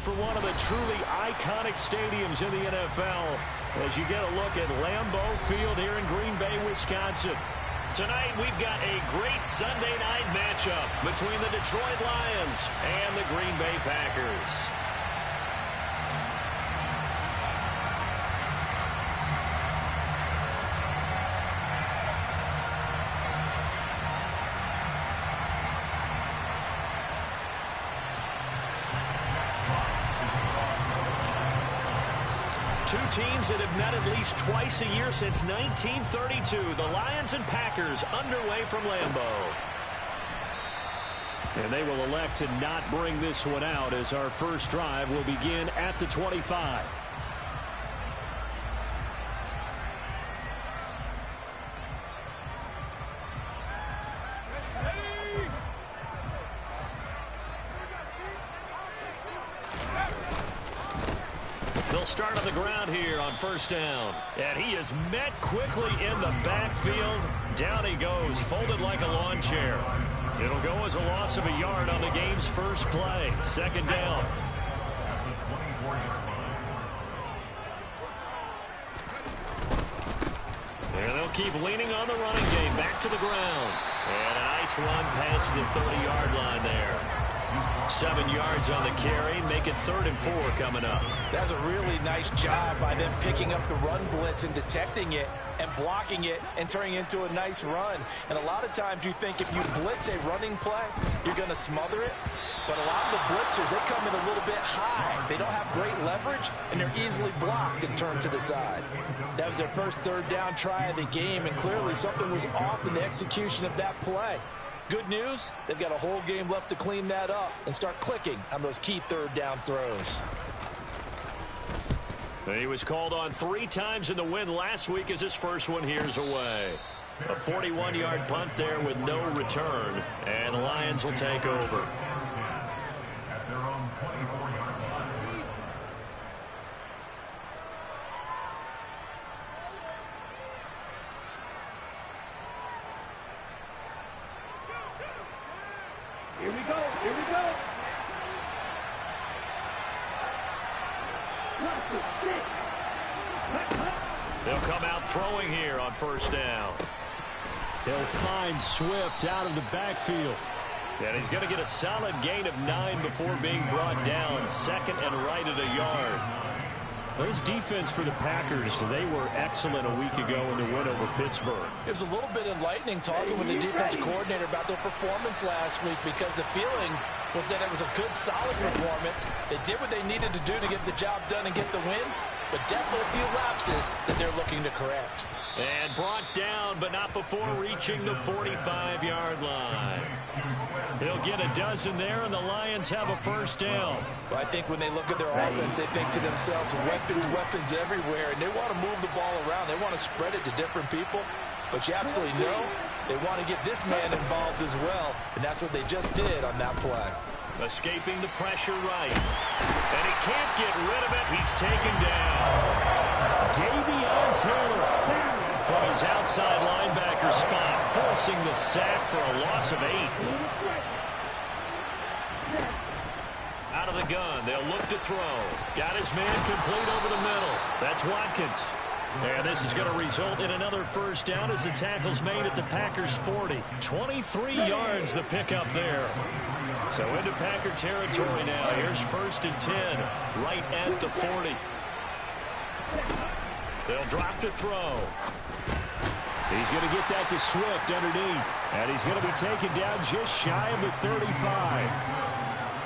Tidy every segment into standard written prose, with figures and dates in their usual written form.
for one of the truly iconic stadiums in the NFL as you get a look at Lambeau Field here in Green Bay, Wisconsin. Tonight, we've got a great Sunday night matchup between the Detroit Lions and the Green Bay Packers. Two teams that have met at least twice a year since 1932. The Lions and Packers underway from Lambeau. And they will elect to not bring this one out as our first drive will begin at the 25. They'll start on the ground here on first down. And he is met quickly in the backfield. Down he goes, folded like a lawn chair. It'll go as a loss of a yard on the game's first play. Second down. And they'll keep leaning on the running game. Back to the ground. And a nice run past the 30-yard line there. 7 yards on the carry. Make it 3rd and 4 coming up. That's a really nice job by them picking up the run blitz and detecting it and blocking it and turning it into a nice run. And a lot of times you think if you blitz a running play, you're going to smother it. But a lot of the blitzers, they come in a little bit high. They don't have great leverage, and they're easily blocked and turned to the side. That was their first third down try of the game, and clearly something was off in the execution of that play. Good news, they've got a whole game left to clean that up and start clicking on those key third down throws. He was called on 3 times in the win last week as his first one here's away. A 41-yard punt there with no return, and the Lions will take over. Here we go. Here we go. They'll come out throwing here on first down. They'll find Swift out of the backfield. And he's going to get a solid gain of 9 before being brought down. Second and right at a yard. This defense for the Packers, they were excellent a week ago in the win over Pittsburgh. It was a little bit enlightening talking with the defensive coordinator about their performance last week because the feeling was that it was a good, solid performance. They did what they needed to do to get the job done and get the win, but definitely a few lapses that they're looking to correct. And brought down, but not before reaching the 45-yard line. They'll get a dozen there, and the Lions have a first down. Well, I think when they look at their offense, they think to themselves, weapons, weapons everywhere, and they want to move the ball around. They want to spread it to different people, but you absolutely know they want to get this man involved as well, and that's what they just did on that play. Escaping the pressure right. And he can't get rid of it. He's taken down. Davion Taylor from his outside linebacker spot, forcing the sack for a loss of 8. Out of the gun, they'll look to throw. Got his man complete over the middle. That's Watkins. And this is going to result in another first down as the tackle's made at the Packers' 40. 23 yards the pickup there. So into Packer territory now. Here's 1st and 10, right at the 40. They'll drop to throw. He's going to get that to Swift underneath. And he's going to be taken down just shy of the 35.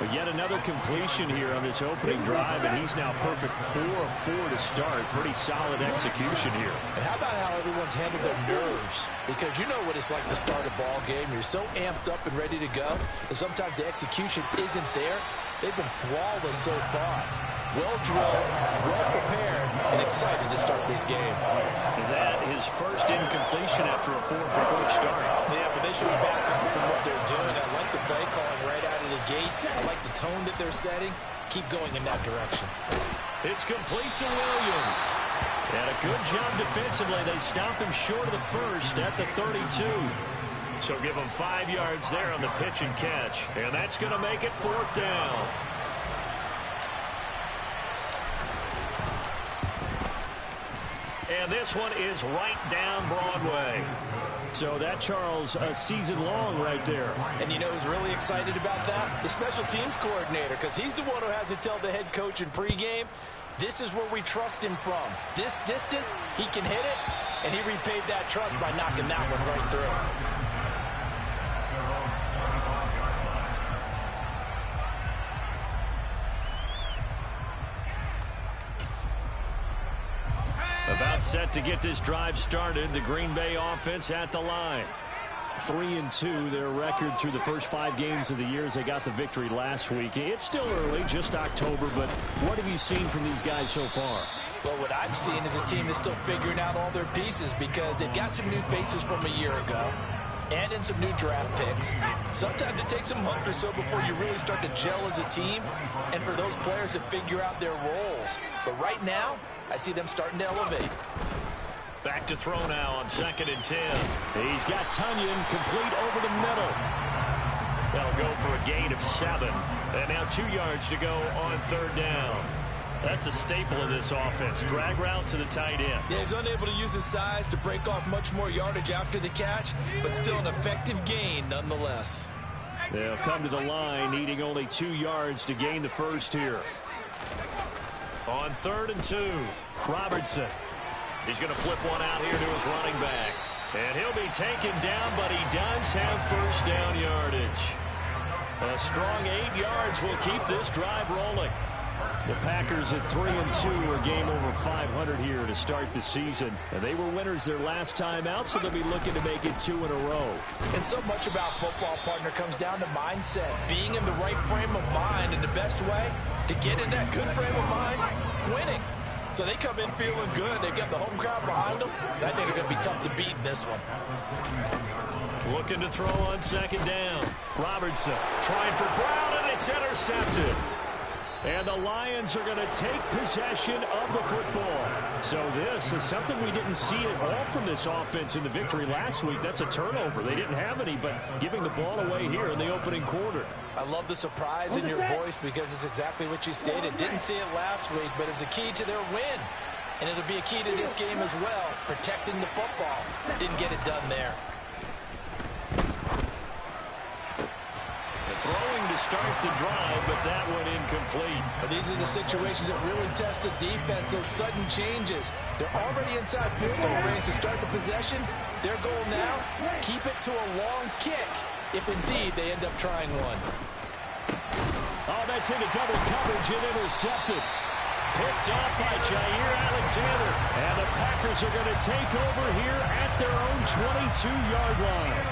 But yet another completion here on this opening drive, and he's now perfect 4 of 4 to start. Pretty solid execution here. And how about how everyone's handled their nerves? Because you know what it's like to start a ball game. You're so amped up and ready to go, and sometimes the execution isn't there. They've been flawless so far. Well drilled, well prepared, and excited to start this game. That is first incompletion after a 4-for-4 start. Yeah, but they should be back on from what they're doing. I like the play calling right out of the gate. I like the tone that they're setting. Keep going in that direction. It's complete to Williams. And a good job defensively. They stop him short of the first at the 32. So give him 5 yards there on the pitch and catch. And that's going to make it 4th down. And this one is right down Broadway. So that, Charles, a season long right there. And you know who's really excited about that? The special teams coordinator, because he's the one who has to tell the head coach in pregame, this is where we trust him from. This distance, he can hit it, and he repaid that trust by knocking that one right through. About set to get this drive started. The Green Bay offense at the line. 3-2, their record through the first 5 games of the year as they got the victory last week. It's still early, just October, but what have you seen from these guys so far? Well, what I've seen is a team that's still figuring out all their pieces because they've got some new faces from a year ago and in some new draft picks. Sometimes it takes a month or so before you really start to gel as a team and for those players to figure out their roles. But right now, I see them starting to elevate. Back to throw now on 2nd and 10. He's got Tunyon complete over the middle. They'll go for a gain of 7. And now 2 yards to go on 3rd down. That's a staple of this offense. Drag route to the tight end. Yeah, he's unable to use his size to break off much more yardage after the catch, but still an effective gain nonetheless. They'll come to the line, needing only 2 yards to gain the first here. On 3rd and 2, Robertson. He's going to flip one out here to his running back. And he'll be taken down, but he does have first down yardage. A strong 8 yards will keep this drive rolling. The Packers at 3-2 are game over 500 here to start the season. And they were winners their last time out, so they'll be looking to make it 2 in a row. And so much about football, partner, comes down to mindset. Being in the right frame of mind, and the best way to get in that good frame of mind, winning. So they come in feeling good. They've got the home crowd behind them. I think they're going to be tough to beat in this one. Looking to throw on 2nd down. Robertson trying for Brown, and it's intercepted. And the Lions are going to take possession of the football. So this is something we didn't see at all from this offense in the victory last week. That's a turnover. They didn't have any, but giving the ball away here in the opening quarter. I love the surprise in your voice because it's exactly what you stated. Didn't see it last week, but it's a key to their win. And it'll be a key to this game as well, protecting the football. Didn't get it done there. Throwing to start the drive, but that one incomplete. But these are the situations that really test the defense, those sudden changes. They're already inside field goal range to start the possession. Their goal now, keep it to a long kick, if indeed they end up trying one. Oh, that's into double coverage and intercepted. Picked up by Jair Alexander. And the Packers are going to take over here at their own 22-yard line.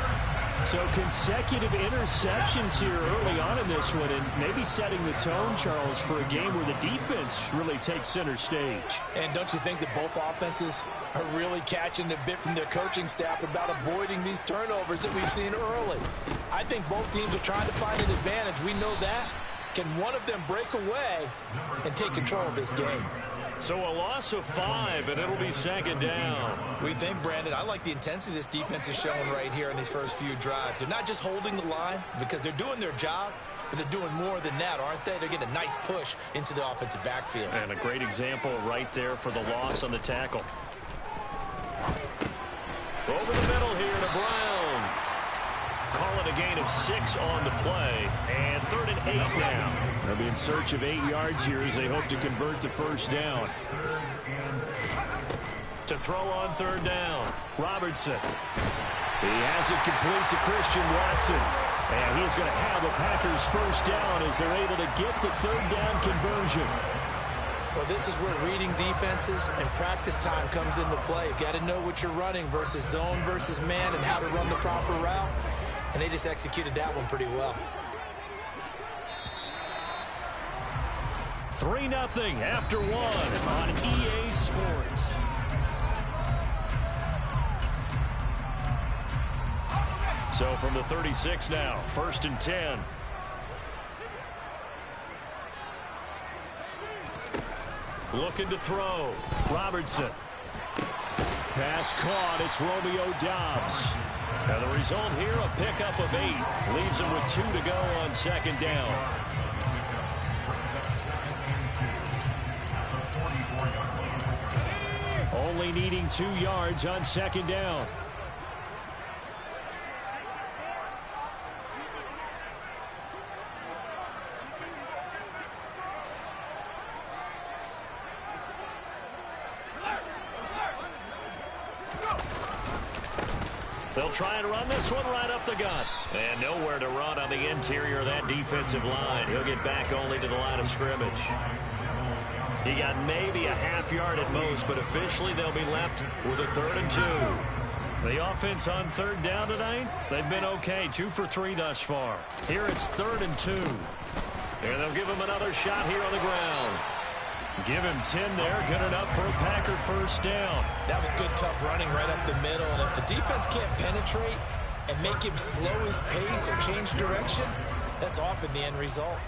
So consecutive interceptions here early on in this one, and maybe setting the tone, Charles, for a game where the defense really takes center stage. And don't you think that both offenses are really catching a bit from their coaching staff about avoiding these turnovers that we've seen early? I think both teams are trying to find an advantage. We know that. Can one of them break away and take control of this game? So a loss of 5, and it'll be 2nd down. We think, Brandon, I like the intensity this defense is showing right here in these first few drives. They're not just holding the line because they're doing their job, but they're doing more than that, aren't they? They're getting a nice push into the offensive backfield. And a great example right there for the loss on the tackle. Over the middle here to Brown. Call it a gain of 6 on the play, and 3rd and 8 now. They'll be in search of 8 yards here as they hope to convert the first down. To throw on 3rd down, Robertson. He has it complete to Christian Watson. And he's going to have the Packers first down as they're able to get the 3rd down conversion. Well, this is where reading defenses and practice time comes into play. You've got to know what you're running versus zone versus man and how to run the proper route. And they just executed that one pretty well. 3-0 after 1 on EA Sports. So from the 36 now, 1st and 10. Looking to throw. Robertson. Pass caught. It's Romeo Doubs. Now the result here, a pickup of 8. Leaves him with 2 to go on 2nd down. Only needing 2 yards on second down. They'll try and run this one right up the gut. And nowhere to run on the interior of that defensive line. He'll get back only to the line of scrimmage. He got maybe a half yard at most, but officially they'll be left with a 3rd and 2. The offense on 3rd down tonight, they've been okay. 2 for 3 thus far. Here it's 3rd and 2. And they'll give him another shot here on the ground. Give him 10 there. Good enough for a Packer first down. That was good, tough running right up the middle. And if the defense can't penetrate and make him slow his pace or change direction, that's often the end result.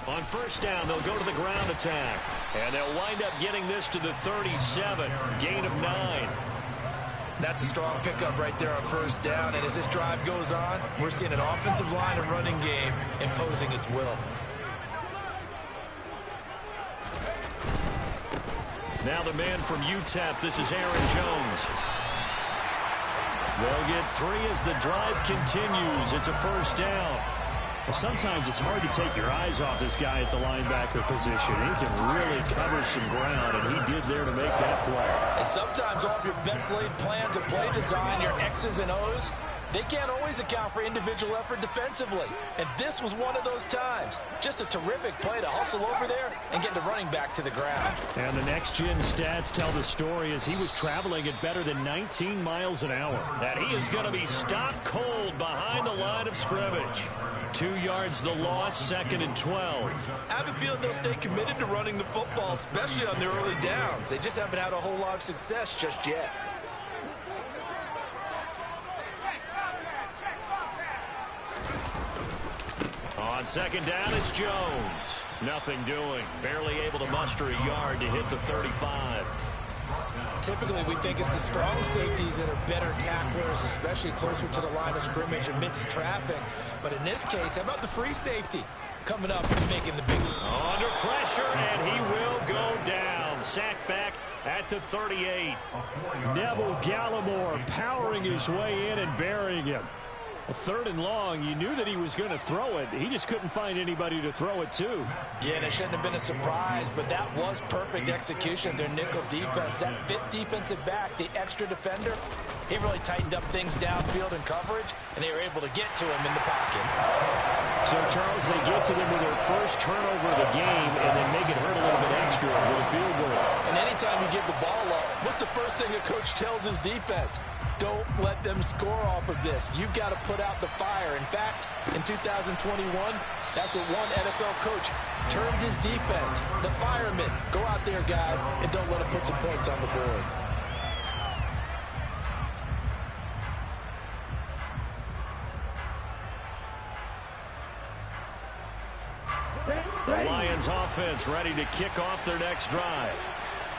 On first down, they'll go to the ground attack. And they'll wind up getting this to the 37. Gain of 9. That's a strong pickup right there on first down. And as this drive goes on, we're seeing an offensive line and running game imposing its will. Now the man from UTEP, this is Aaron Jones. They'll get 3 as the drive continues. It's a first down. Well, sometimes it's hard to take your eyes off this guy at the linebacker position. He can really cover some ground, and he did there to make that play. And sometimes all of your best laid plans of play design, your X's and O's, they can't always account for individual effort defensively. And this was one of those times. Just a terrific play to hustle over there and get the running back to the ground. And the next-gen stats tell the story as he was traveling at better than 19 miles an hour. And he is going to be stopped cold behind the line of scrimmage. 2 yards the loss, 2nd and 12. I have a feeling they'll stay committed to running the football, especially on their early downs. They just haven't had a whole lot of success just yet. On second down, it's Jones. Nothing doing. Barely able to muster a yard to hit the 35. Typically, we think it's the strong safeties that are better tacklers, especially closer to the line of scrimmage amidst traffic. But in this case, how about the free safety coming up and making the big... Under pressure, and he will go down. Sacked back at the 38. Neville Gallimore powering his way in and burying him. A 3rd and long, you knew that he was going to throw it. He just couldn't find anybody to throw it to. Yeah, and it shouldn't have been a surprise, but that was perfect execution of their nickel defense. That 5th defensive back, the extra defender, he really tightened up things downfield in coverage, and they were able to get to him in the pocket. So, Charles, they get to them with their first turnover of the game and then make it hurt a little bit extra with a field goal. And anytime you give the ball up, what's the first thing a coach tells his defense? Don't let them score off of this. You've got to put out the fire. In fact, in 2021, that's what one NFL coach termed his defense. The firemen. Go out there, guys, and don't let them put some points on the board. The Lions offense ready to kick off their next drive.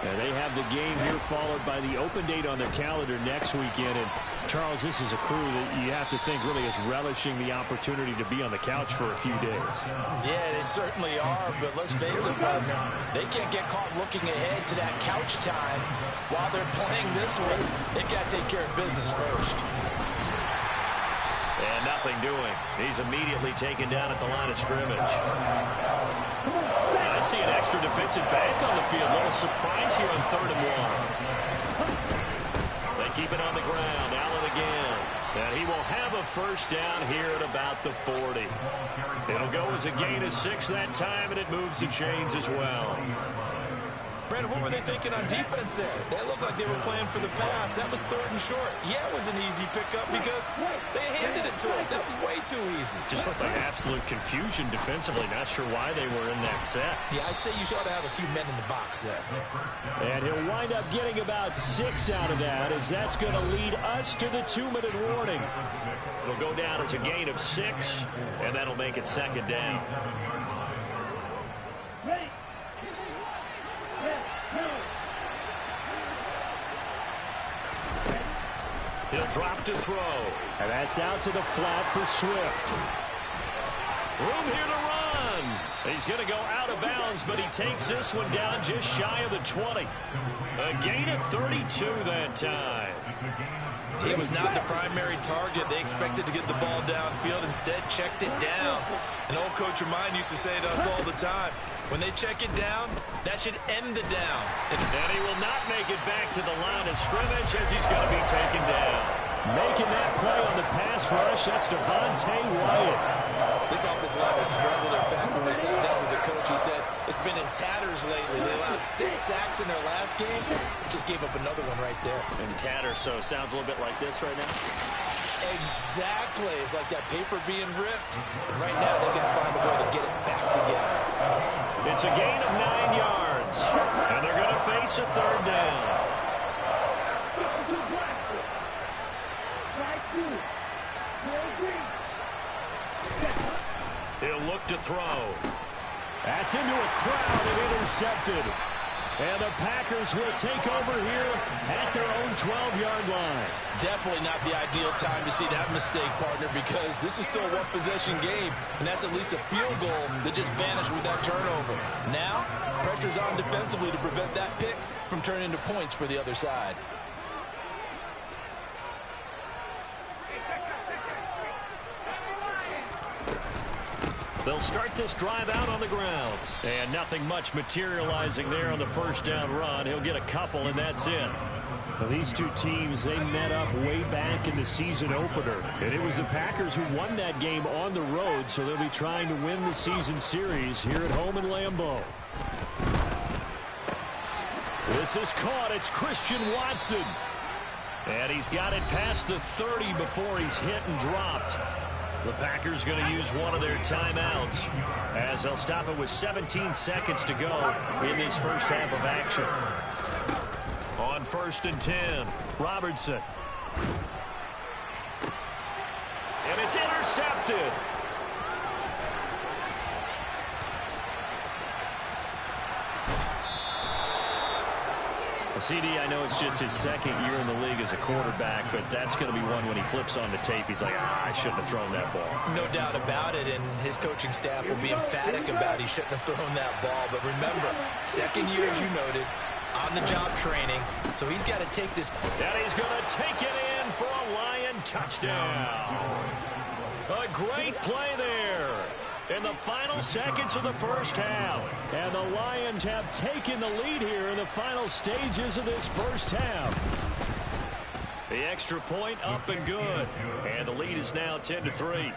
And they have the game here followed by the open date on their calendar next weekend. And, Charles, this is a crew that you have to think really is relishing the opportunity to be on the couch for a few days. Yeah, they certainly are. But let's face it, they can't get caught looking ahead to that couch time while they're playing this one. They've got to take care of business first. And nothing doing. He's immediately taken down at the line of scrimmage. I see an extra defensive back on the field. Little surprise here on 3rd and 1. They keep it on the ground. Allen again. And he will have a first down here at about the 40. It'll go as a gain of 6 that time, and it moves the chains as well. Brandon, what were they thinking on defense there? They looked like they were playing for the pass. That was 3rd and short. Yeah, it was an easy pickup because they handed it to him. That was way too easy. Just looked like absolute confusion defensively. Not sure why they were in that set. Yeah, I'd say you ought to have a few men in the box there. And he'll wind up getting about 6 out of that, as that's going to lead us to the 2-minute warning. It'll go down as a gain of 6, and that'll make it 2nd down. He'll drop to throw. And that's out to the flat for Swift. Room here to run. He's going to go out of bounds, but he takes this one down just shy of the 20. A gain of 32 that time. He was not the primary target. They expected to get the ball downfield. Instead, checked it down. An old coach of mine used to say to us all the time, when they check it down, that should end the down. And he will not make it back to the line of scrimmage as he's going to be taken down. Making that play on the pass rush, that's Devontae Wyatt. This offensive line has struggled. In fact, when we sat down with the coach, he said it's been in tatters lately. They allowed 6 sacks in their last game. Just gave up another one right there. In tatters, so it sounds a little bit like this right now. Exactly. It's like that paper being ripped. And right now, they've got to find a way to get it back together. It's a gain of 9 yards. And they're going to face a third down. He'll look to throw. That's into a crowd and intercepted. And the Packers will take over here at their own 12-yard line. Definitely not the ideal time to see that mistake, partner, because this is still a one-possession game, and that's at least a field goal that just vanished with that turnover. Now, pressure's on defensively to prevent that pick from turning into points for the other side. They'll start this drive out on the ground. And nothing much materializing there on the first down run. He'll get a couple, and that's it. Well, these two teams, they met up way back in the season opener. And it was the Packers who won that game on the road, so they'll be trying to win the season series here at home in Lambeau. This is caught. It's Christian Watson. And he's got it past the 30 before he's hit and dropped. The Packers going to use one of their timeouts as they'll stop it with 17 seconds to go in this first half of action. On 1st and 10, Robertson. And it's intercepted. CD, I know it's just his second year in the league as a quarterback, but that's going to be one when he flips on the tape. He's like, I shouldn't have thrown that ball. No doubt about it, and his coaching staff will be emphatic about he shouldn't have thrown that ball. But remember, second year, as you noted, on-the-job training, so he's got to take this. And he's going to take it in for a Lion touchdown. A great play there in the final seconds of the first half. And the Lions have taken the lead here in the final stages of this first half. The extra point up and good. And the lead is now 10-3.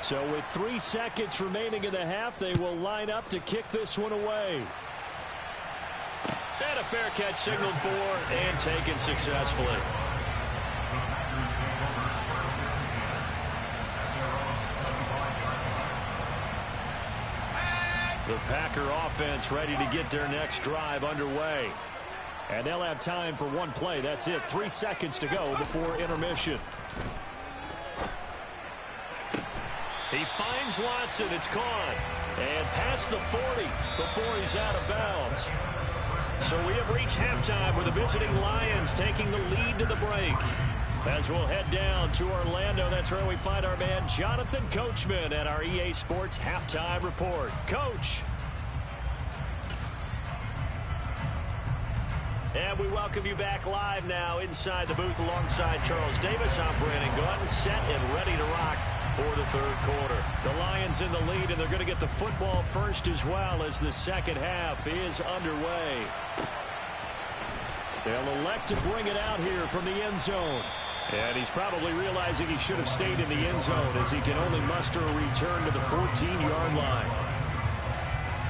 So with 3 seconds remaining in the half, they will line up to kick this one away. And a fair catch signaled for and taken successfully. The Packer offense ready to get their next drive underway. And they'll have time for one play. That's it. 3 seconds to go before intermission. He finds Watson. It's caught. And past the 40 before he's out of bounds. So we have reached halftime with the visiting Lions taking the lead to the break. As we'll head down to Orlando, that's where we find our man Jonathan Coachman at our EA Sports Halftime Report. Coach. And we welcome you back live now inside the booth alongside Charles Davis. I'm Brandon Gaunt, set and ready to rock for the third quarter. The Lions in the lead, and they're going to get the football first as well as the second half is underway. They'll elect to bring it out here from the end zone. And he's probably realizing he should have stayed in the end zone as he can only muster a return to the 14-yard line.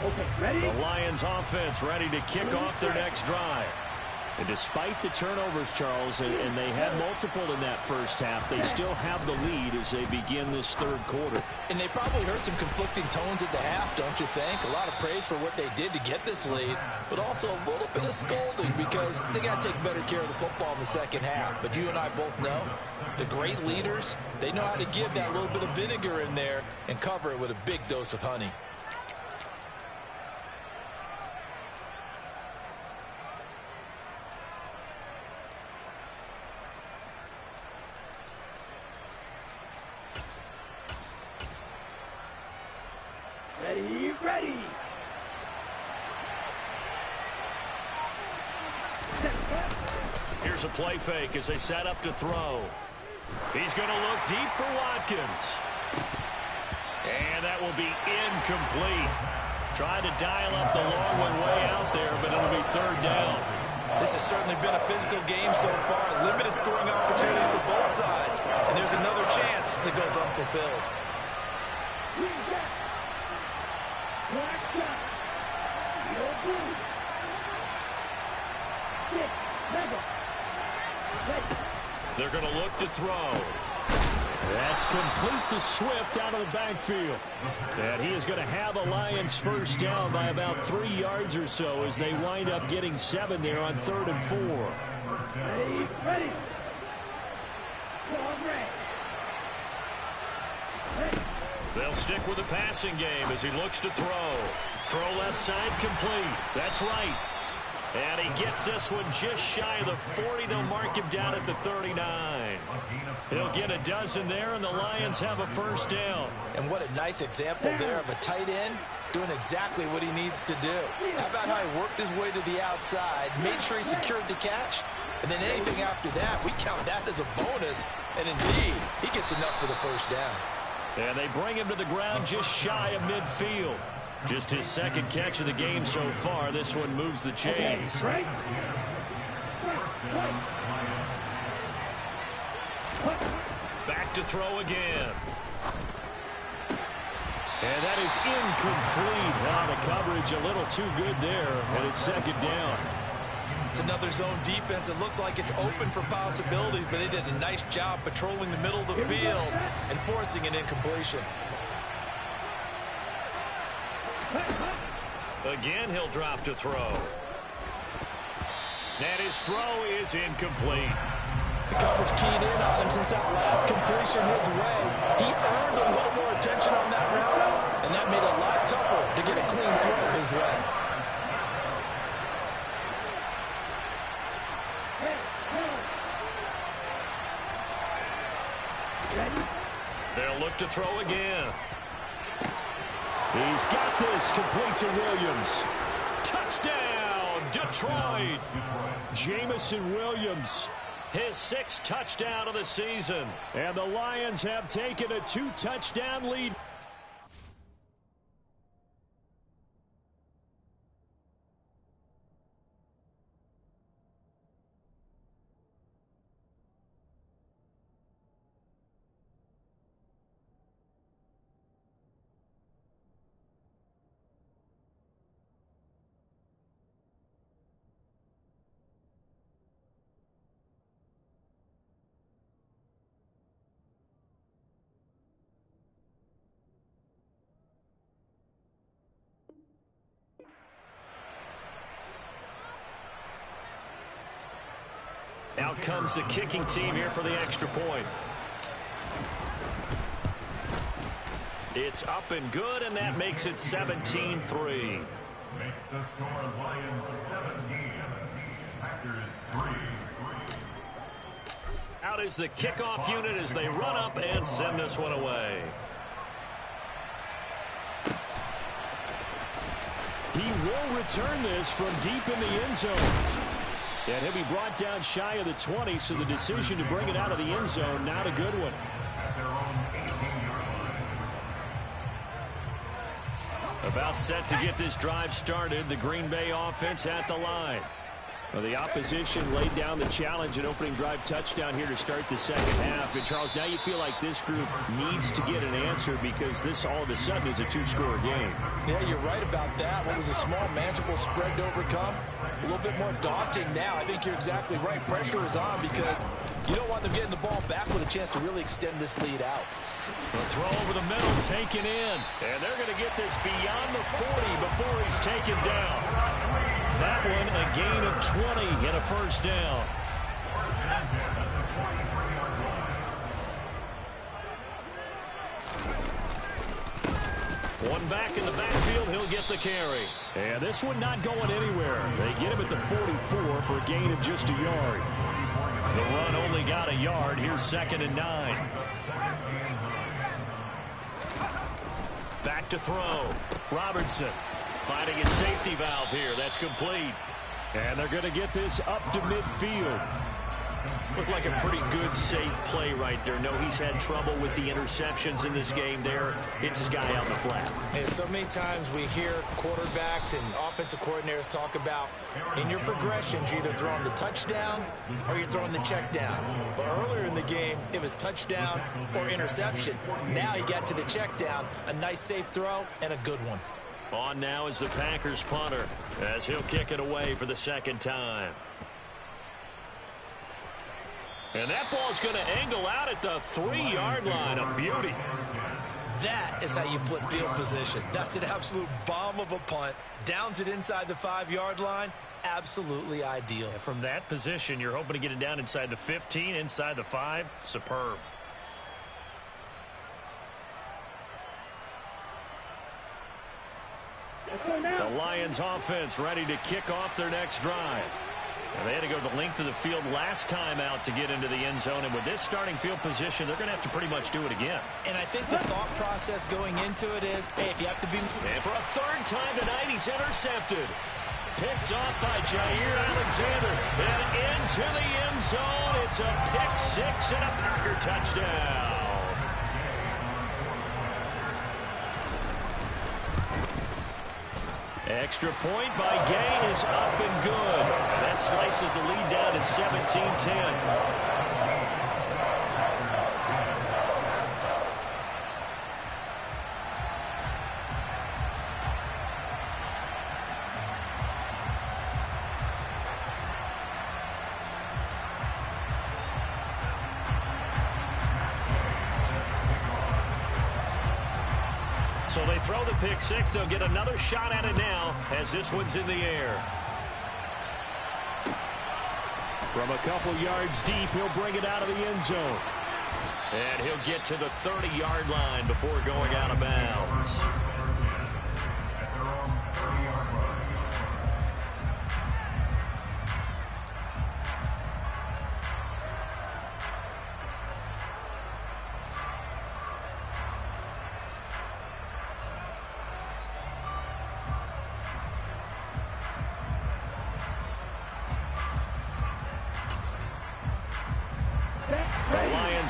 Okay, ready? The Lions offense ready to kick off their next drive. And despite the turnovers, Charles, and they had multiple in that first half, they still have the lead as they begin this third quarter. And they probably heard some conflicting tones at the half, don't you think? A lot of praise for what they did to get this lead, but also a little bit of scolding because they got to take better care of the football in the second half. But you and I both know the great leaders, they know how to give that little bit of vinegar in there and cover it with a big dose of honey. Ready. Here's a play fake as they set up to throw. He's going to look deep for Watkins. And that will be incomplete. Tried to dial up the long one way out there, but it'll be third down. This has certainly been a physical game so far. Limited scoring opportunities for both sides. And there's another chance that goes unfulfilled. They're going to look to throw. That's complete to Swift out of the backfield. And he is going to have a Lions first down by about 3 yards or so as they wind up getting 7 there on 3rd and 4. Ready. Ready. They'll stick with the passing game as he looks to throw. Throw left side complete. That's right. And he gets this one just shy of the 40. They'll mark him down at the 39. He'll get a dozen there, and the Lions have a first down. And what a nice example there of a tight end doing exactly what he needs to do. How about how he worked his way to the outside, made sure he secured the catch, and then anything after that, we count that as a bonus. And indeed, he gets enough for the first down. And they bring him to the ground just shy of midfield. Just his second catch of the game so far. This one moves the chains. Right. Back to throw again. And that is incomplete. The coverage a little too good there, and it's second down. It's another zone defense. It looks like it's open for possibilities, but they did a nice job patrolling the middle of the field and forcing an incompletion. Again, he'll drop to throw. And his throw is incomplete. The coverage keyed in on him since that last completion his way. He earned a little more attention on that route, and that made it a lot tougher to get a clean throw his way. They'll look to throw again. He's got this complete to Williams. Touchdown, Detroit. Jamison Williams, his 6th touchdown of the season. And the Lions have taken a 2-touchdown lead. Out comes the kicking team here for the extra point. It's up and good, and that makes it 17-3. Makes the score Lions 17, Packers 3. Out is the kickoff unit as they run up and send this one away. He will return this from deep in the end zone. And he'll be brought down shy of the 20, so the decision to bring it out of the end zone, not a good one. At their own 18-yard line. About set to get this drive started, the Green Bay offense at the line. Well, the opposition laid down the challenge, an opening drive touchdown here to start the second half. And, Charles, now you feel like this group needs to get an answer because this all of a sudden is a 2-score game. Yeah, you're right about that. What was a small, manageable spread to overcome, a little bit more daunting now. I think you're exactly right. Pressure is on because you don't want them getting the ball back with a chance to really extend this lead out. The throw over the middle, taken in. And they're going to get this beyond the 40 before he's taken down. That one a gain of 20 and a first down. One back in the backfield, he'll get the carry. And this one not going anywhere. They get him at the 44 for a gain of just a yard. The run only got a yard. Here's 2nd and 9. Back to throw. Robertson finding his safety valve here. That's complete. And they're going to get this up to midfield. Looked like a pretty good, safe play right there. No, he's had trouble with the interceptions in this game there. It's his guy out in the flat. And so many times we hear quarterbacks and offensive coordinators talk about in your progressions, you're either throwing the touchdown or you're throwing the check down. But earlier in the game, it was touchdown or interception. Now he got to the check down, a nice safe throw, and a good one. On now is the Packers punter as he'll kick it away for the second time. And that ball's going to angle out at the 3-yard line. A beauty. That is how you flip field position. That's an absolute bomb of a punt. Downs it inside the 5-yard line. Absolutely ideal. And from that position, you're hoping to get it down inside the 15, inside the 5. Superb. The Lions offense ready to kick off their next drive. And they had to go the length of the field last time out to get into the end zone. And with this starting field position, they're going to have to pretty much do it again. And I think the thought process going into it is, hey, if you have to be... And for a third time tonight, he's intercepted. Picked off by Jair Alexander. And into the end zone. It's a pick six and a Packer touchdown. Extra point by Gay is up and good. And that slices the lead down to 17-10. So they throw the pick six. They'll get another shot at it now as this one's in the air. From a couple yards deep, he'll bring it out of the end zone. And he'll get to the 30-yard line before going out of bounds.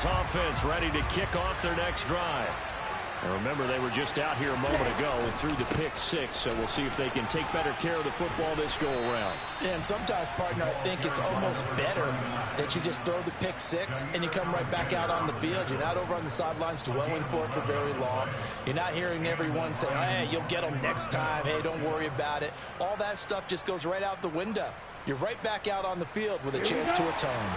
Offense ready to kick off their next drive. And remember, they were just out here a moment ago and threw the pick six, so we'll see if they can take better care of the football this go-around. And sometimes, partner, I think it's almost better that you just throw the pick six and you come right back out on the field. You're not over on the sidelines dwelling for it for very long. You're not hearing everyone say, hey, you'll get them next time. Hey, don't worry about it. All that stuff just goes right out the window. You're right back out on the field with a chance to atone.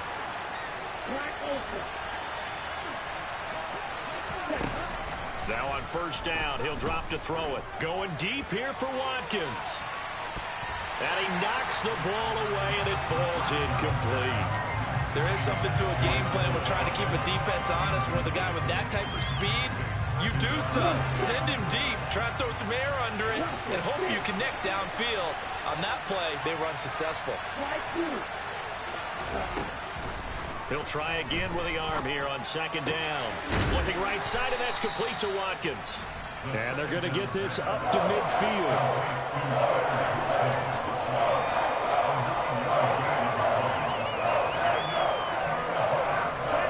Now on first down, he'll drop to throw it. Going deep here for Watkins. And he knocks the ball away, and it falls incomplete. There is something to a game plan with trying to keep a defense honest. With a guy with that type of speed, you do so. Send him deep, try to throw some air under it, and hope you connect downfield. On that play, they run successful. He'll try again with the arm here on second down. Looking right side, and that's complete to Watkins. And they're going to get this up to midfield.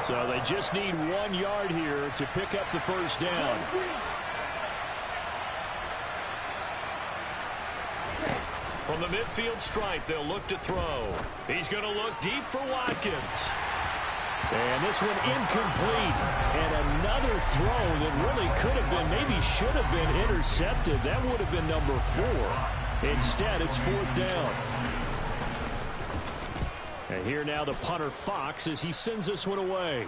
So they just need 1 yard here to pick up the first down. From the midfield stripe, they'll look to throw. He's going to look deep for Watkins. And this one incomplete. And another throw that really could have been, maybe should have been intercepted. That would have been number 4. Instead, it's fourth down. And here now the punter, Fox, as he sends this one away.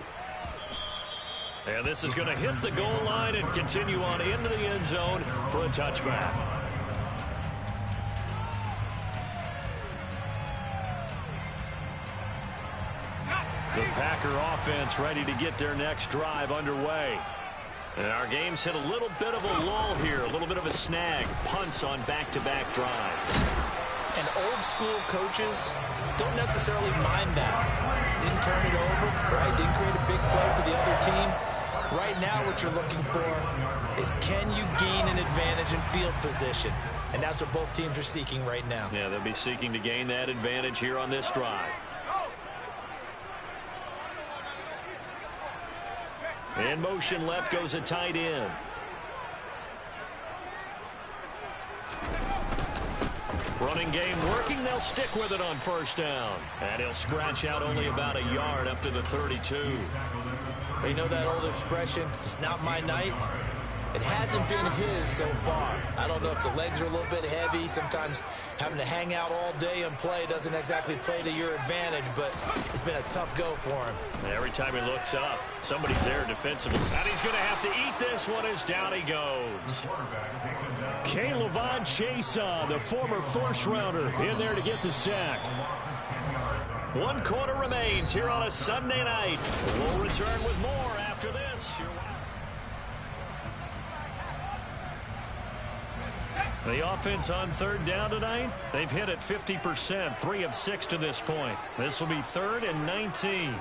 And this is going to hit the goal line and continue on into the end zone for a touchback. The Packer offense ready to get their next drive underway. And our game's hit a little bit of a lull here, a little bit of a snag. Punts on back-to-back drives. And old-school coaches don't necessarily mind that. Didn't turn it over, right? Didn't create a big play for the other team. Right now, what you're looking for is can you gain an advantage in field position? And that's what both teams are seeking right now. Yeah, they'll be seeking to gain that advantage here on this drive. In motion left goes a tight end. Running game working. They'll stick with it on first down. And he'll scratch out only about a yard up to the 32. You know that old expression, it's not my night? It hasn't been his so far. I don't know if the legs are a little bit heavy. Sometimes having to hang out all day and play doesn't exactly play to your advantage, but it's been a tough go for him. And every time he looks up, somebody's there defensively. And he's going to have to eat this one as down he goes. K'Lavon Chaisson, the former first-rounder, in there to get the sack. 1 quarter remains here on a Sunday night. We'll return with more after this. The offense on third down tonight, they've hit it 50%, 3 of 6 to this point. This will be 3rd and 19.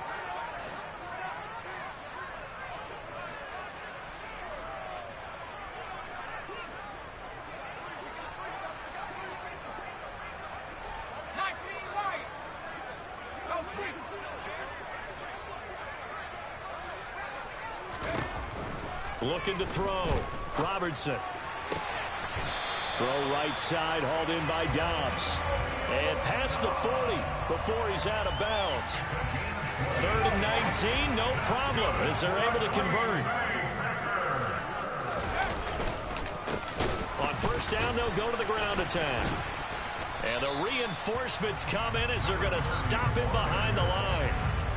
Looking to throw. Robertson. Throw right side, hauled in by Dobbs. And past the 40 before he's out of bounds. 3rd and 19, no problem, as they're able to convert. On first down, they'll go to the ground attack. And the reinforcements come in as they're going to stop him behind the line.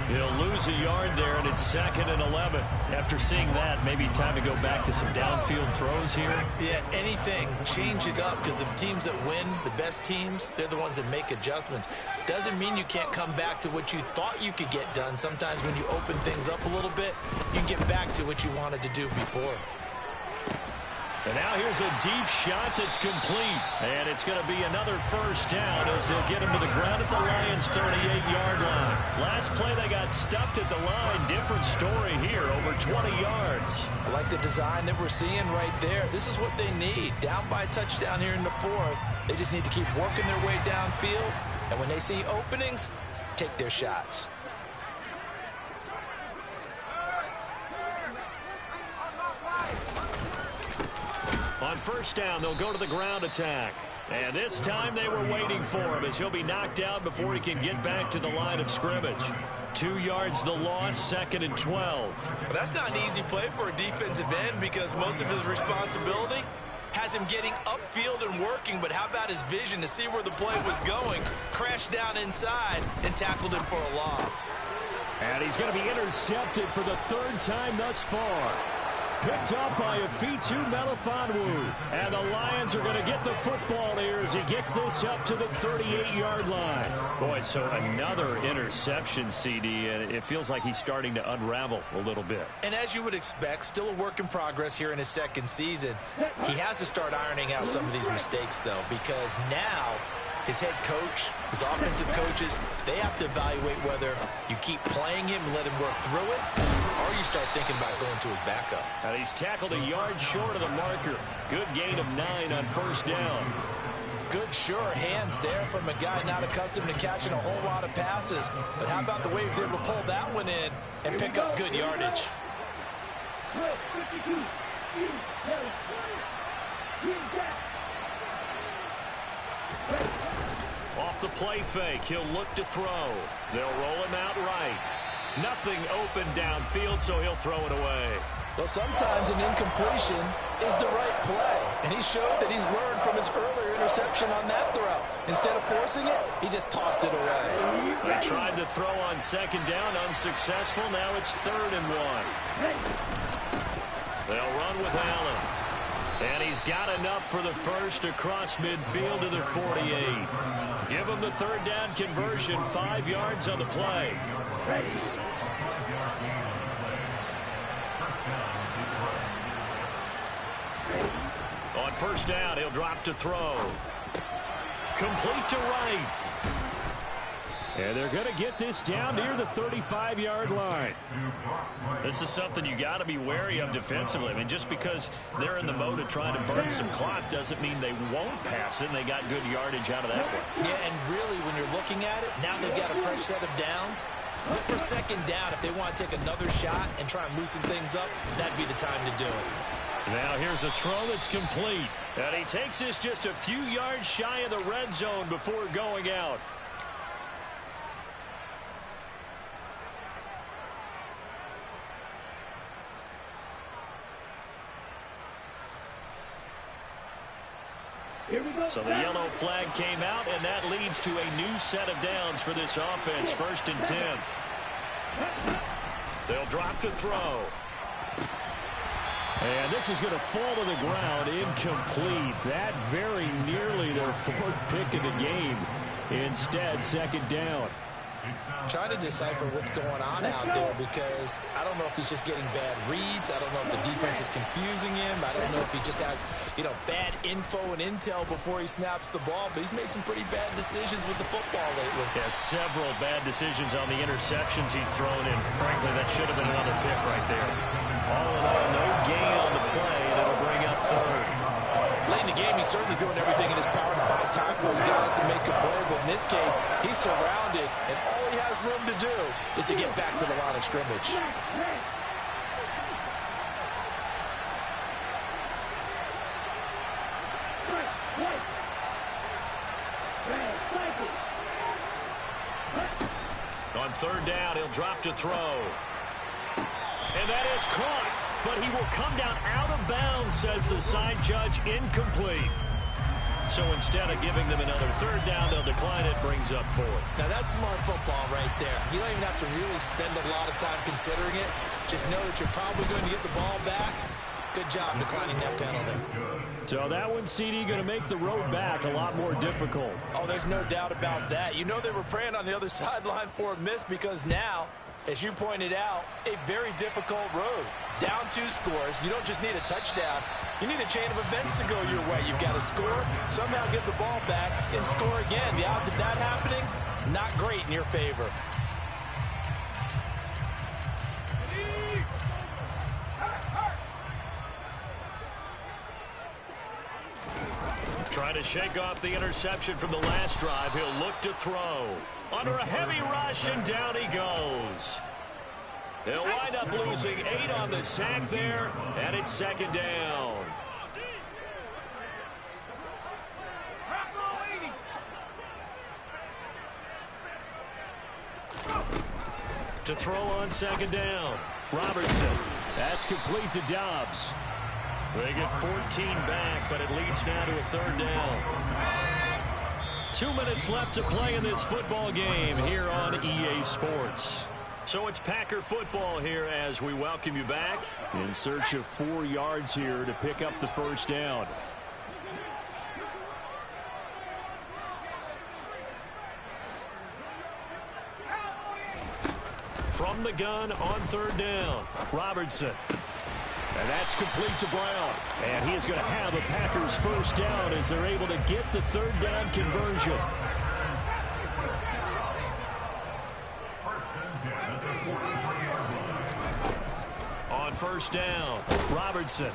He'll lose a yard there, and it's 2nd and 11. After seeing that, maybe time to go back to some downfield throws here. Yeah, anything. Change it up, because the teams that win, the best teams, they're the ones that make adjustments. Doesn't mean you can't come back to what you thought you could get done. Sometimes when you open things up a little bit, you can get back to what you wanted to do before. And now here's a deep shot that's complete. And it's going to be another first down as they'll get him to the ground at the Lions' 38-yard line. Last play, they got stuffed at the line. Different story here, over 20 yards. I like the design that we're seeing right there. This is what they need. Down by a touchdown here in the 4th. They just need to keep working their way downfield. And when they see openings, take their shots. On first down, they'll go to the ground attack. And this time they were waiting for him as he'll be knocked out before he can get back to the line of scrimmage. 2 yards the loss, 2nd and 12. Well, that's not an easy play for a defensive end because most of his responsibility has him getting upfield and working, but how about his vision to see where the play was going, crashed down inside, and tackled him for a loss. And he's going to be intercepted for the 3rd time thus far. Picked up by Afitu Melifonwu. And the Lions are going to get the football here as he gets this up to the 38-yard line. Boy, so another interception, CD, and it feels like he's starting to unravel a little bit. And as you would expect, still a work in progress here in his 2nd season. He has to start ironing out some of these mistakes, though, because now his head coach, his offensive coaches, they have to evaluate whether you keep playing him and let him work through it, or you start thinking about going to his backup. And he's tackled a yard short of the marker. Good gain of 9 on first down. Good, sure hands there from a guy not accustomed to catching a whole lot of passes. But how about the way he was able to pull that one in and pick up good yardage? Off the play fake, he'll look to throw. They'll roll him out right. Nothing open downfield, so he'll throw it away. Well, sometimes an incompletion is the right play, and he showed that he's learned from his earlier interception on that throw. Instead of forcing it, he just tossed it away. They tried to throw on 2nd down, unsuccessful. Now it's 3rd and 1. They'll run with Allen. And he's got enough for the first across midfield to the 48. Give him the 3rd down conversion, 5 yards on the play. On first down, he'll drop to throw. Complete to right. And they're going to get this down near the 35-yard line. This is something you got to be wary of defensively. I mean, just because they're in the mode of trying to burn some clock doesn't mean they won't pass it, and they got good yardage out of that one. Yeah, and really, when you're looking at it, now they've got a fresh set of downs. Look for second down. If they want to take another shot and try and loosen things up, that'd be the time to do it. Now here's a throw that's complete. And he takes this just a few yards shy of the red zone before going out. So the yellow flag came out, and that leads to a new set of downs for this offense. 1st and 10. They'll drop to throw. And this is going to fall to the ground, incomplete. That very nearly their 4th pick of the game. Instead, 2nd down. Trying to decipher what's going on out there, because I don't know if he's just getting bad reads. I don't know if the defense is confusing him. I don't know if he just has, bad info and intel before he snaps the ball. But he's made some pretty bad decisions with the football lately. Yeah, several bad decisions on the interceptions he's thrown in. Frankly, that should have been another pick right there. All in all, no gain on the play, and it'll bring up 3rd. Late in the game, he's certainly doing everything in his power to buy time for his guys to make a play. But in this case, he's surrounded, and all he has room to do is to get back to the line of scrimmage. On 3rd down, he'll drop to throw. And that is caught, but he will come down out of bounds, says the side judge, incomplete. So instead of giving them another 3rd down, they'll decline it, brings up 4th. Now that's smart football right there. You don't even have to really spend a lot of time considering it. Just know that you're probably going to get the ball back. Good job declining that penalty. So that one, CD, going to make the road back a lot more difficult. Oh, there's no doubt about that. You know they were praying on the other sideline for a miss, because now, as you pointed out, a very difficult road. Down 2 scores. You don't just need a touchdown. You need a chain of events to go your way. You've got to score, somehow get the ball back, and score again. The odds of that happening, not great in your favor. Trying to shake off the interception from the last drive. He'll look to throw. Under a heavy rush, and down he goes. They'll wind up losing 8 on the sack there, and it's 2nd down. To throw on 2nd down. Robertson. That's complete to Dobbs. They get 14 back, but it leads now to a 3rd down. 2 minutes left to play in this football game here on EA Sports. So it's Packer football here as we welcome you back. In search of 4 yards here to pick up the 1st down. From the gun on 3rd down, Robertson. And that's complete to Brown. And he is going to have a Packers 1st down as they're able to get the 3rd down conversion. On 1st down, Robertson.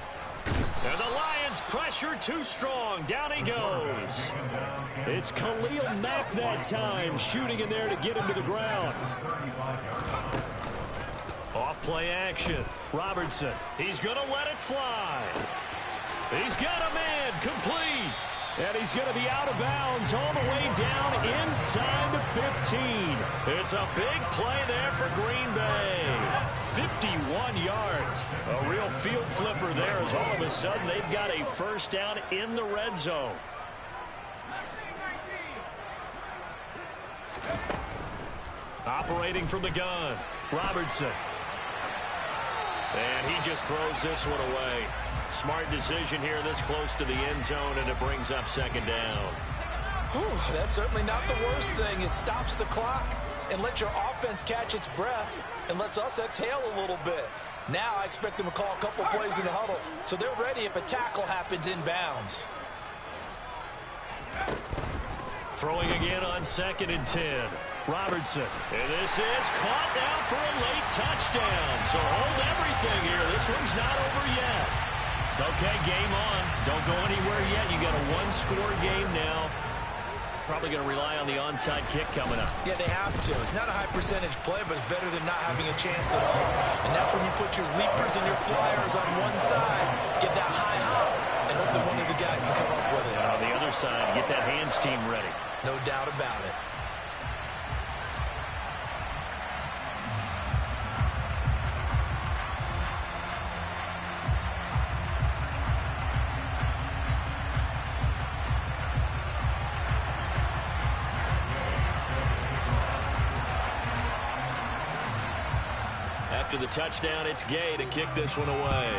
And the Lions pressure too strong. Down he goes. It's Khalil Mack that time, shooting in there to get him to the ground. Off play action. Robertson. He's going to let it fly. He's got a man complete. And he's going to be out of bounds all the way down inside the 15. It's a big play there for Green Bay. 51 yards. A real field flipper there as all of a sudden they've got a 1st down in the red zone. Operating from the gun, Robertson. And he just throws this one away. Smart decision here this close to the end zone, and it brings up 2nd down. Whew, that's certainly not the worst thing. It stops the clock and lets your offense catch its breath and lets us exhale a little bit. Now I expect them to call a couple plays in the huddle, so they're ready if a tackle happens inbounds. Throwing again on 2nd and 10. Robertson. And this is caught now for a late touchdown. So hold everything here. This one's not over yet. Okay, game on. Don't go anywhere yet. You got a one-score game now. Probably going to rely on the onside kick coming up. Yeah, they have to. It's not a high percentage play, but it's better than not having a chance at all. And that's when you put your leapers and your flyers on one side, get that high hop, and hope that one of the guys can come up with it. And on the other side, get that hands team ready. No doubt about it. After the touchdown, it's Gay to kick this one away.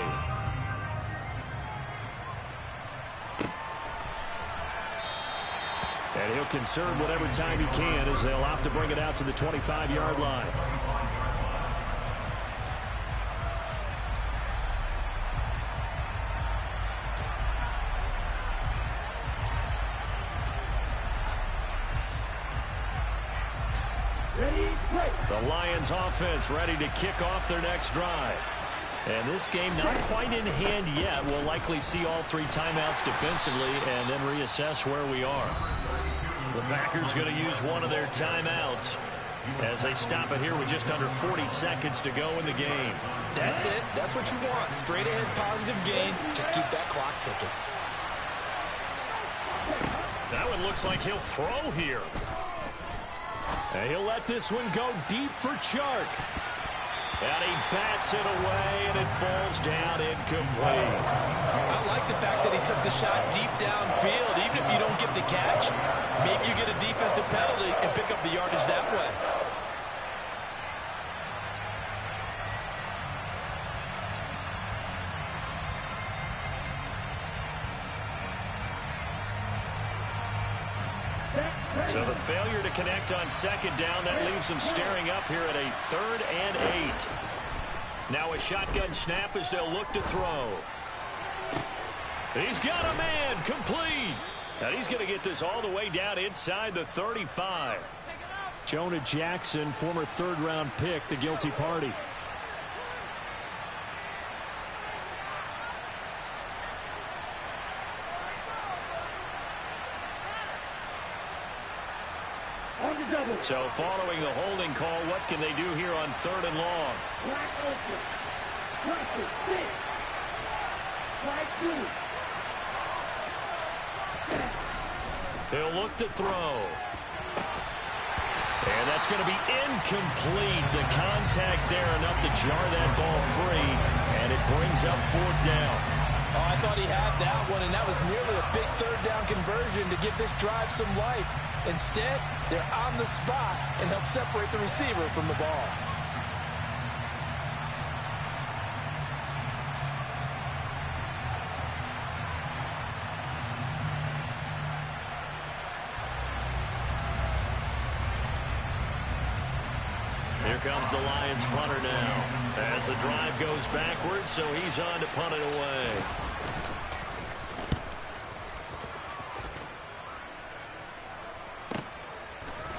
And he'll conserve whatever time he can as they'll opt to bring it out to the 25-yard line. The Lions offense ready to kick off their next drive. And this game not quite in hand yet. We'll likely see all 3 timeouts defensively and then reassess where we are. The Packers going to use one of their timeouts as they stop it here with just under 40 seconds to go in the game. That's it. That's what you want. Straight ahead positive gain. Just keep that clock ticking. That one looks like he'll throw here. And he'll let this one go deep for Chark. And he bats it away, and it falls down incomplete. I like the fact that he took the shot deep downfield. Even if you don't get the catch, maybe you get a defensive penalty and pick up the yardage that way. So the failure to connect on 2nd down, that leaves them staring up here at a 3rd and 8. Now a shotgun snap as they'll look to throw. He's got a man, complete. And he's going to get this all the way down inside the 35. Jonah Jackson, former 3rd-round pick, the guilty party. So following the holding call, what can they do here on 3rd and long? He'll look to throw. And that's going to be incomplete. The contact there enough to jar that ball free. And it brings up 4th down. Oh, I thought he had that one, and that was nearly a big 3rd down conversion to give this drive some life. Instead, they're on the spot and help separate the receiver from the ball. Here comes the Lions punter now as the drive goes backwards, so he's on to punt it away.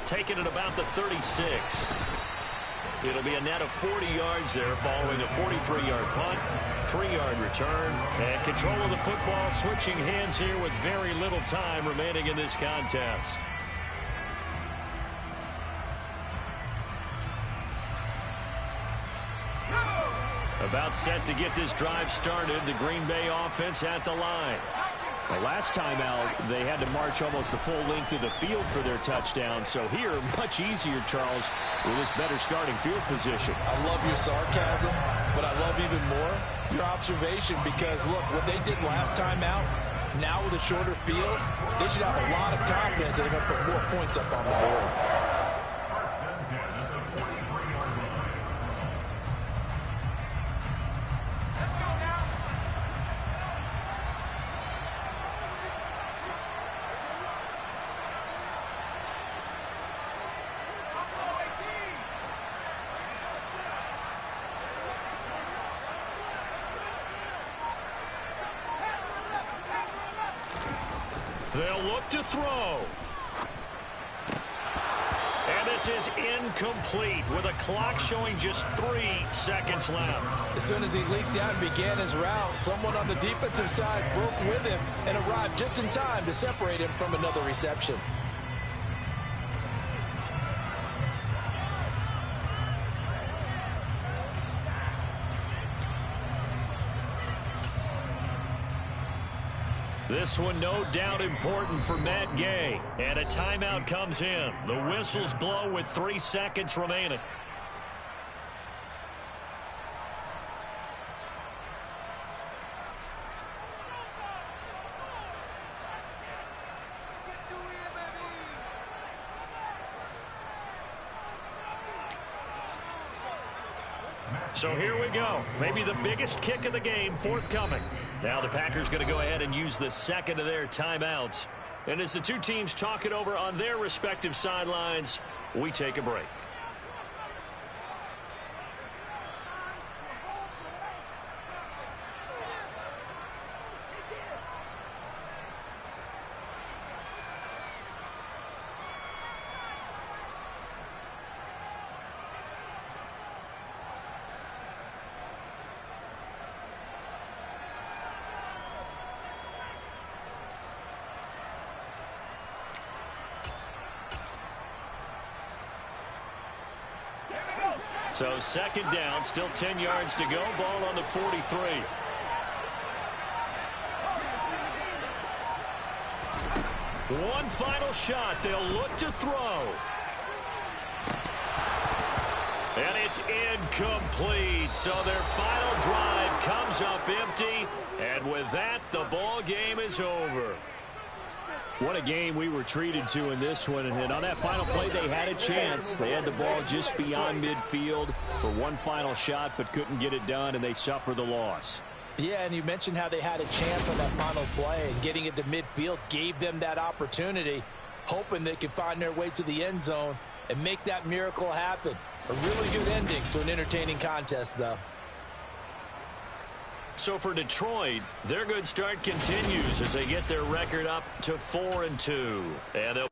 Taking it about the 36. It'll be a net of 40 yards there following a 43-yard punt, 3-yard return, and control of the football switching hands here with very little time remaining in this contest. About set to get this drive started, the Green Bay offense at the line. The last time out, they had to march almost the full length of the field for their touchdown. So here, much easier, Charles, with this better starting field position. I love your sarcasm, but I love even more your observation because, look, what they did last time out, now with a shorter field, they should have a lot of confidence that they're going to put more points up on the board. They'll look to throw. This is incomplete with a clock showing just 3 seconds left. As soon as he leaked out and began his route, someone on the defensive side broke with him and arrived just in time to separate him from another reception. This one no doubt important for Matt Gay. And a timeout comes in. The whistles blow with 3 seconds remaining. So here we go. Maybe the biggest kick of the game forthcoming. Now the Packers going to go ahead and use the second of their timeouts. And as the two teams talk it over on their respective sidelines, we take a break. So second down, still 10 yards to go. Ball on the 43. One final shot. They'll look to throw. And it's incomplete. So their final drive comes up empty. And with that, the ball game is over. What a game we were treated to in this one. And on that final play, they had a chance. They had the ball just beyond midfield for one final shot, but couldn't get it done, and they suffer the loss. Yeah, and you mentioned how they had a chance on that final play, and getting it to midfield gave them that opportunity, hoping they could find their way to the end zone and make that miracle happen. A really good ending to an entertaining contest, though. So for Detroit, their good start continues as they get their record up to 4-2. And they'll